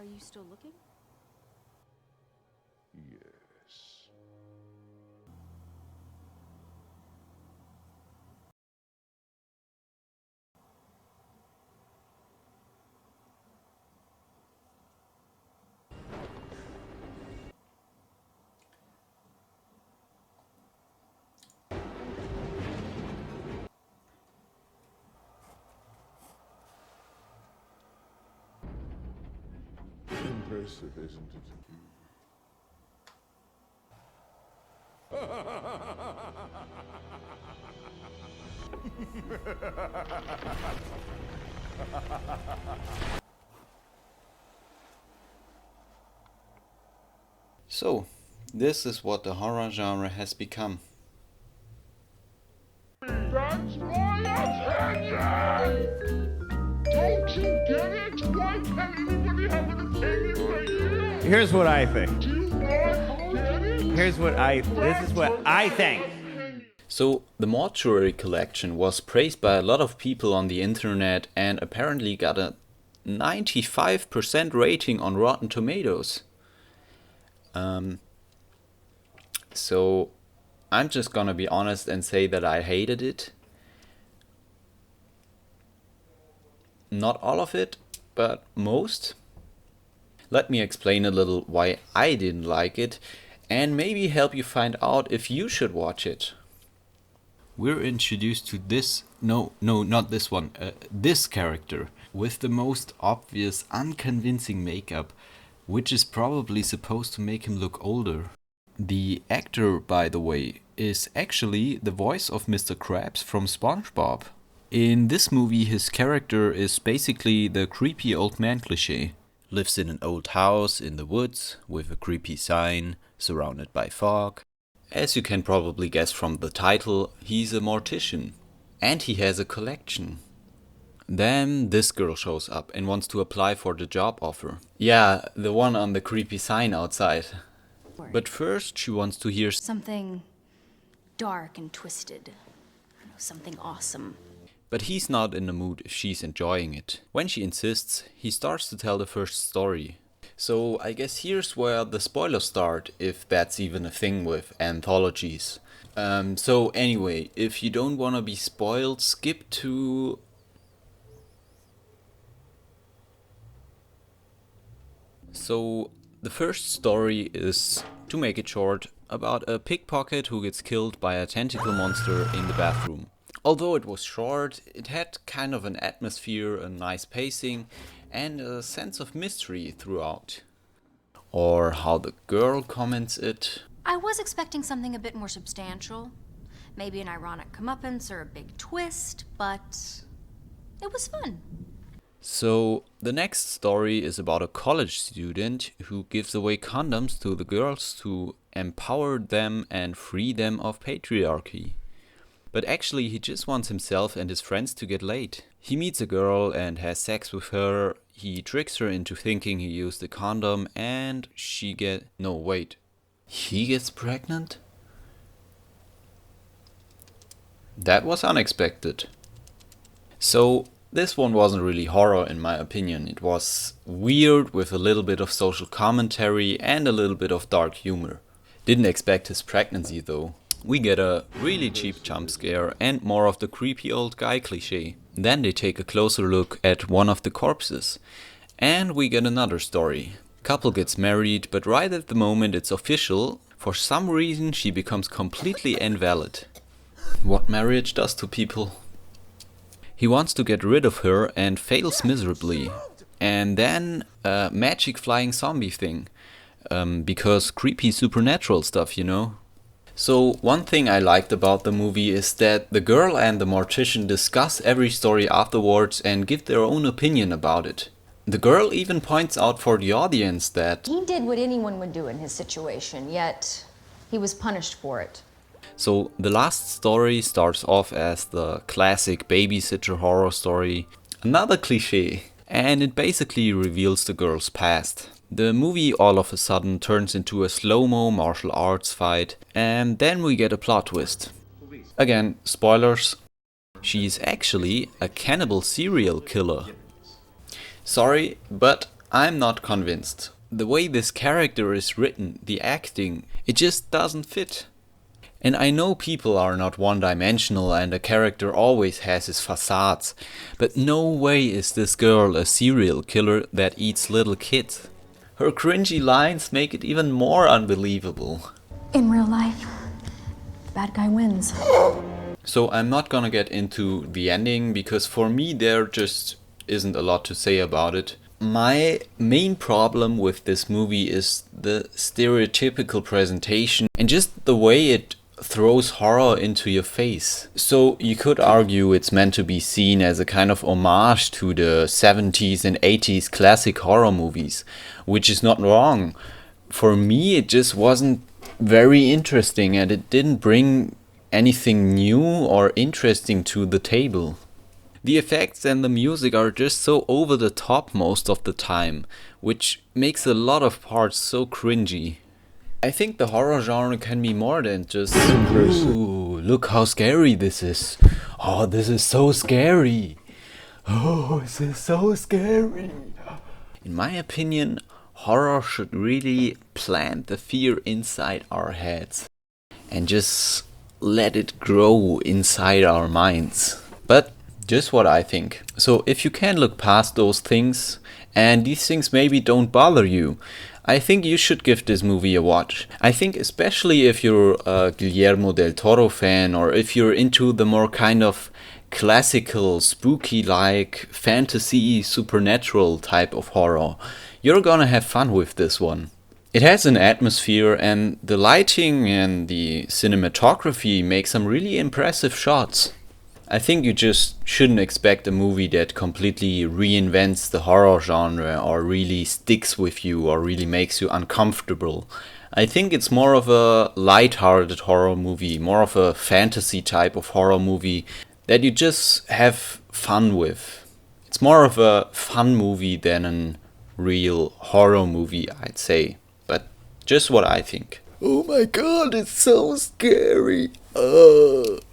Are you still looking? Yes. Impressive, isn't it? So, this is what the horror genre has become. That's my opinion! Don't you get it? Why can't anybody have an opinion but you? Here's what I think. Do you not get it? This is what I think. So, the Mortuary Collection was praised by a lot of people on the internet and apparently got a 95% rating on Rotten Tomatoes. So, I'm just gonna be honest and say that I hated it. Not all of it, but most. Let me explain a little why I didn't like it and maybe help you find out if you should watch it. We're introduced to this, not this one, this character with the most obvious, unconvincing makeup, which is probably supposed to make him look older. The actor, by the way, is actually the voice of Mr. Krabs from SpongeBob. In this movie, his character is basically the creepy old man cliché. Lives in an old house in the woods with a creepy sign, surrounded by fog. As you can probably guess from the title, he's a mortician. And he has a collection. Then this girl shows up and wants to apply for the job offer. Yeah, the one on the creepy sign outside. But first she wants to hear Something dark and twisted. Something awesome. But he's not in the mood if she's enjoying it. When she insists, he starts to tell the first story. So I guess here's where the spoilers start, if that's even a thing with anthologies. So anyway, if you don't want to be spoiled, skip to... So the first story is, to make it short, about a pickpocket who gets killed by a tentacle monster in the bathroom. Although it was short, it had kind of an atmosphere, a nice pacing, and a sense of mystery throughout. Or how the girl comments it. I was expecting something a bit more substantial. Maybe an ironic comeuppance or a big twist, but it was fun. So, the next story is about a college student who gives away condoms to the girls to empower them and free them of patriarchy. But actually he just wants himself and his friends to get laid. He meets a girl and has sex with her, he tricks her into thinking he used a condom and he gets pregnant? That was unexpected. So, this one wasn't really horror in my opinion. It was weird with a little bit of social commentary and a little bit of dark humor. Didn't expect his pregnancy though. We get a really cheap jump scare and more of the creepy old guy cliché. Then they take a closer look at one of the corpses. And we get another story. Couple gets married, but right at the moment it's official, for some reason she becomes completely invalid. What marriage does to people. He wants to get rid of her and fails miserably. And then a magic flying zombie thing. Because creepy supernatural stuff, you know. So one thing I liked about the movie is that the girl and the mortician discuss every story afterwards and give their own opinion about it. The girl even points out for the audience that he did what anyone would do in his situation, yet he was punished for it. So the last story starts off as the classic babysitter horror story, another cliché, and it basically reveals the girl's past. The movie all of a sudden turns into a slow-mo martial arts fight, and then we get a plot twist. Again, spoilers. She's actually a cannibal serial killer. Sorry, but I'm not convinced. The way this character is written, the acting, it just doesn't fit. And I know people are not one-dimensional and a character always has his facades, but no way is this girl a serial killer that eats little kids. Her cringy lines make it even more unbelievable. In real life, the bad guy wins. So I'm not gonna get into the ending because for me there just isn't a lot to say about it. My main problem with this movie is the stereotypical presentation and just the way it throws horror into your face. So you could argue it's meant to be seen as a kind of homage to the 70s and 80s classic horror movies, which is not wrong. For me it just wasn't very interesting and it didn't bring anything new or interesting to the table. The effects and the music are just so over the top most of the time, which makes a lot of parts so cringy. I think the horror genre can be more than just, ooh, look how scary this is. Oh, this is so scary. Oh, this is so scary. In my opinion, horror should really plant the fear inside our heads and just let it grow inside our minds. But just what I think. So if you can look past those things and these things maybe don't bother you, I think you should give this movie a watch. I think especially if you're a Guillermo del Toro fan or if you're into the more kind of classical, spooky-like, fantasy, supernatural type of horror, you're gonna have fun with this one. It has an atmosphere and the lighting and the cinematography make some really impressive shots. I think you just shouldn't expect a movie that completely reinvents the horror genre or really sticks with you or really makes you uncomfortable. I think it's more of a light-hearted horror movie, more of a fantasy type of horror movie that you just have fun with. It's more of a fun movie than a real horror movie, I'd say. But just what I think. Oh my god, it's so scary. Ugh.